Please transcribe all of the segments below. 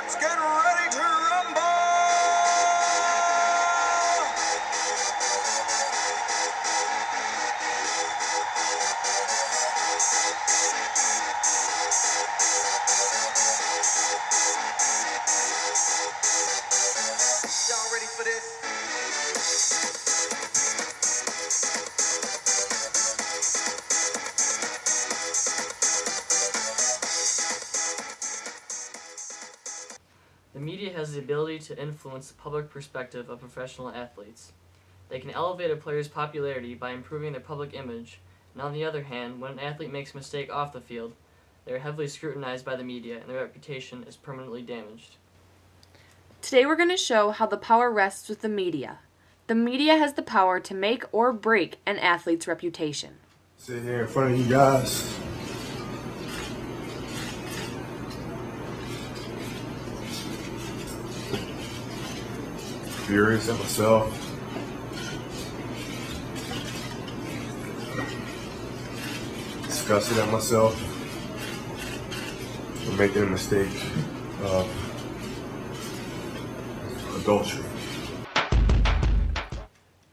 Let's get ready to rumble! Y'all ready for this? The media has the ability to influence the public perspective of professional athletes. They can elevate a player's popularity by improving their public image, and on the other hand, when an athlete makes a mistake off the field, they are heavily scrutinized by the media and their reputation is permanently damaged. Today we're going to show how the power rests with the media. The media has the power to make or break an athlete's reputation. Sit here in front of you guys. Furious at myself. Disgusted at myself for making a mistake of adultery.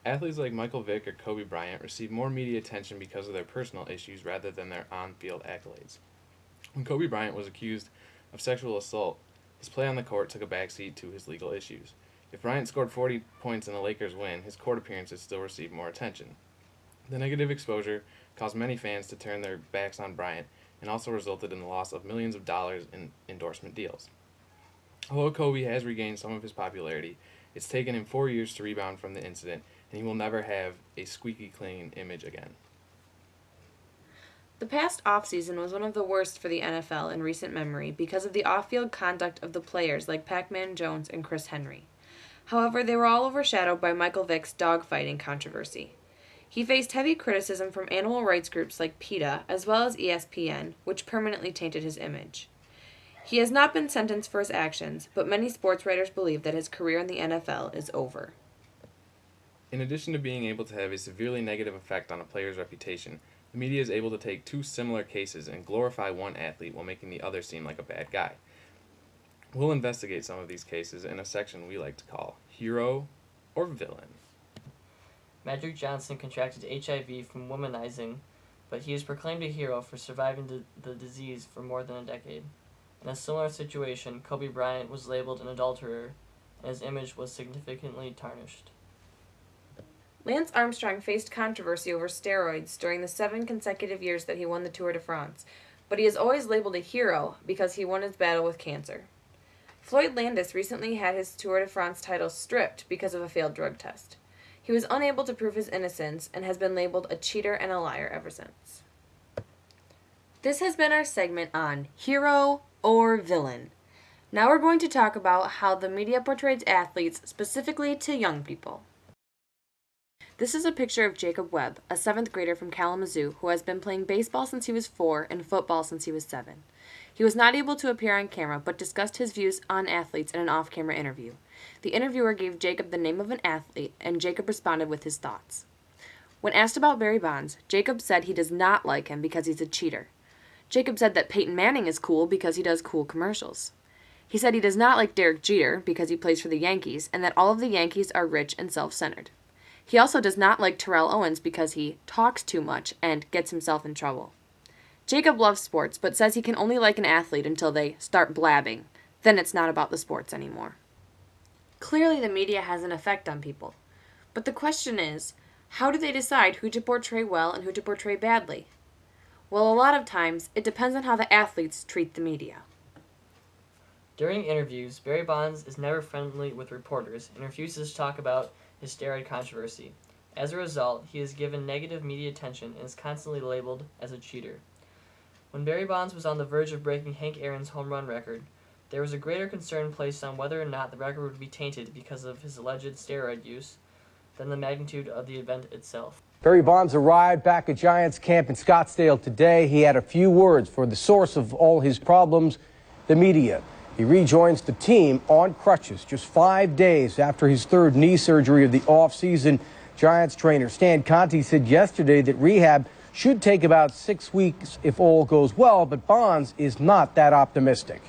Athletes like Michael Vick or Kobe Bryant receive more media attention because of their personal issues rather than their on-field accolades. When Kobe Bryant was accused of sexual assault, his play on the court took a backseat to his legal issues. If Bryant scored 40 points in the Lakers' win, his court appearances still received more attention. The negative exposure caused many fans to turn their backs on Bryant and also resulted in the loss of millions of dollars in endorsement deals. Although Kobe has regained some of his popularity, it's taken him 4 years to rebound from the incident, and he will never have a squeaky clean image again. The past offseason was one of the worst for the NFL in recent memory because of the off-field conduct of the players like Pac-Man Jones and Chris Henry. However, they were all overshadowed by Michael Vick's dogfighting controversy. He faced heavy criticism from animal rights groups like PETA as well as ESPN, which permanently tainted his image. He has not been sentenced for his actions, but many sports writers believe that his career in the NFL is over. In addition to being able to have a severely negative effect on a player's reputation, the media is able to take two similar cases and glorify one athlete while making the other seem like a bad guy. We'll investigate some of these cases in a section we like to call Hero or Villain. Magic Johnson contracted HIV from womanizing, but he is proclaimed a hero for surviving the disease for more than a decade. In a similar situation, Kobe Bryant was labeled an adulterer, and his image was significantly tarnished. Lance Armstrong faced controversy over steroids during the 7 consecutive years that he won the Tour de France, but he is always labeled a hero because he won his battle with cancer. Floyd Landis recently had his Tour de France title stripped because of a failed drug test. He was unable to prove his innocence and has been labeled a cheater and a liar ever since. This has been our segment on Hero or Villain. Now we're going to talk about how the media portrays athletes, specifically to young people. This is a picture of Jacob Webb, a 7th grader from Kalamazoo who has been playing baseball since he was 4 and football since he was 7. He was not able to appear on camera, but discussed his views on athletes in an off-camera interview. The interviewer gave Jacob the name of an athlete, and Jacob responded with his thoughts. When asked about Barry Bonds, Jacob said he does not like him because he's a cheater. Jacob said that Peyton Manning is cool because he does cool commercials. He said he does not like Derek Jeter because he plays for the Yankees, and that all of the Yankees are rich and self-centered. He also does not like Terrell Owens because he talks too much and gets himself in trouble. Jacob loves sports, but says he can only like an athlete until they start blabbing. Then it's not about the sports anymore. Clearly the media has an effect on people. But the question is, how do they decide who to portray well and who to portray badly? Well, a lot of times, it depends on how the athletes treat the media. During interviews, Barry Bonds is never friendly with reporters and refuses to talk about his steroid controversy. As a result, he is given negative media attention and is constantly labeled as a cheater. When Barry Bonds was on the verge of breaking Hank Aaron's home run record, there was a greater concern placed on whether or not the record would be tainted because of his alleged steroid use than the magnitude of the event itself. Barry Bonds arrived back at Giants camp in Scottsdale today. He had a few words for the source of all his problems, the media. He rejoins the team on crutches just 5 days after his 3rd knee surgery of the offseason. Giants trainer Stan Conti said yesterday that rehab should take about 6 weeks if all goes well, but Bonds is not that optimistic.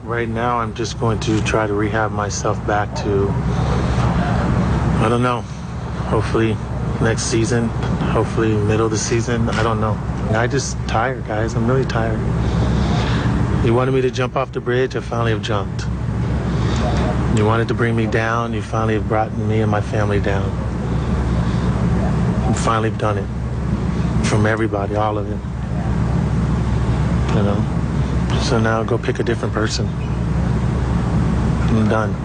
Right now, I'm just going to try to rehab myself back to, I don't know, hopefully next season, hopefully middle of the season, I don't know. I just tired, guys. I'm really tired. You wanted me to jump off the bridge, I finally have jumped. You wanted to bring me down, you finally have brought me and my family down. You finally have done it. From everybody, all of it. You know? So now go pick a different person. I'm done.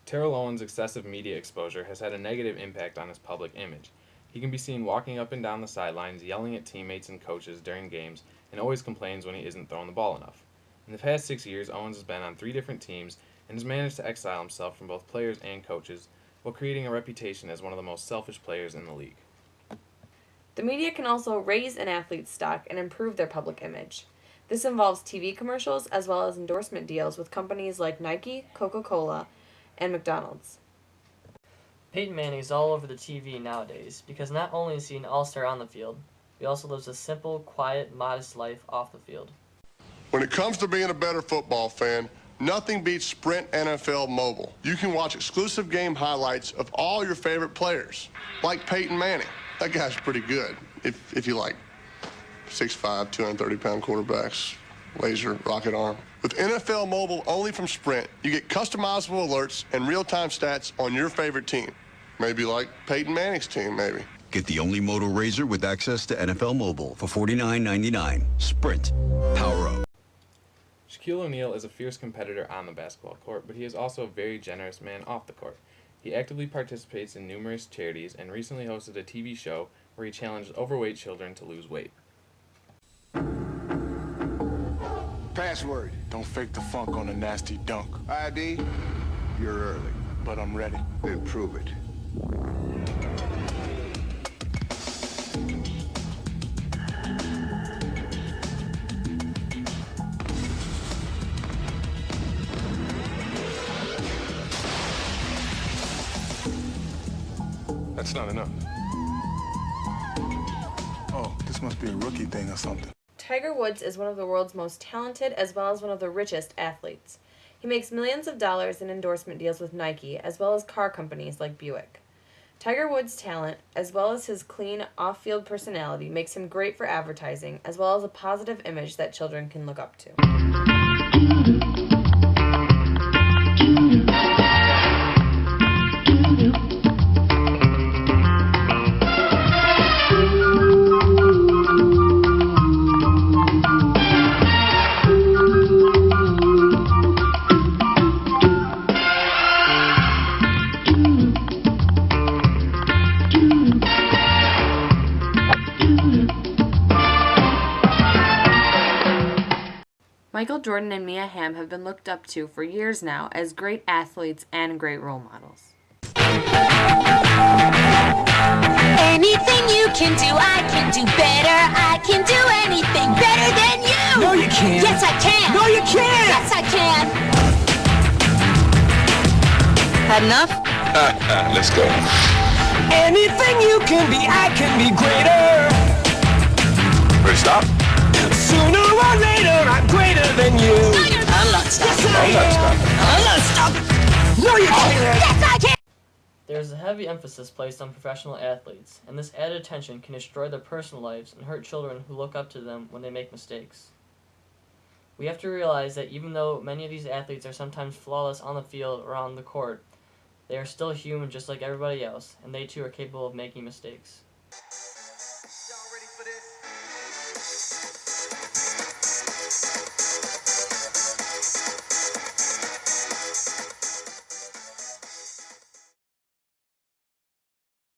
Terrell Owens' excessive media exposure has had a negative impact on his public image. He can be seen walking up and down the sidelines, yelling at teammates and coaches during games, and always complains when he isn't throwing the ball enough. In the past 6 years, Owens has been on 3 different teams and has managed to exile himself from both players and coaches, while creating a reputation as one of the most selfish players in the league. The media can also raise an athlete's stock and improve their public image. This involves TV commercials as well as endorsement deals with companies like Nike, Coca-Cola, and McDonald's. Peyton Manning is all over the TV nowadays because not only is he an all-star on the field, he also lives a simple, quiet, modest life off the field. When it comes to being a better football fan, nothing beats Sprint NFL Mobile. You can watch exclusive game highlights of all your favorite players, like Peyton Manning. That guy's pretty good, if you like 6'5", 230-pound quarterbacks, laser, rocket arm. With NFL Mobile only from Sprint, you get customizable alerts and real-time stats on your favorite team. Maybe like Peyton Manning's team, maybe. Get the only Moto Razor with access to NFL Mobile for $49.99. Sprint. Power up. Shaquille O'Neal is a fierce competitor on the basketball court, but he is also a very generous man off the court. He actively participates in numerous charities and recently hosted a TV show where he challenged overweight children to lose weight. Password. Don't fake the funk on a nasty dunk. ID, you're early. But I'm ready. Then prove it. That's not enough. Oh, this must be a rookie thing or something. Tiger Woods is one of the world's most talented as well as one of the richest athletes. He makes millions of dollars in endorsement deals with Nike as well as car companies like Buick. Tiger Woods' talent, as well as his clean, off-field personality, makes him great for advertising as well as a positive image that children can look up to. Michael Jordan and Mia Hamm have been looked up to for years now as great athletes and great role models. Anything you can do, I can do better. I can do anything better than you. No, you can't. Yes, I can. No, you can't. Yes, I can. Had enough? Let's go. Anything you can be, I can be greater. Ready, stop? Sooner or later, I'm greater than you. No, you're not. I'm not stopping. I'm not stopping. No, you can't. Yes, I can. There's a heavy emphasis placed on professional athletes, and this added attention can destroy their personal lives and hurt children who look up to them when they make mistakes. We have to realize that even though many of these athletes are sometimes flawless on the field or on the court, they are still human just like everybody else, and they too are capable of making mistakes. Y'all ready for this?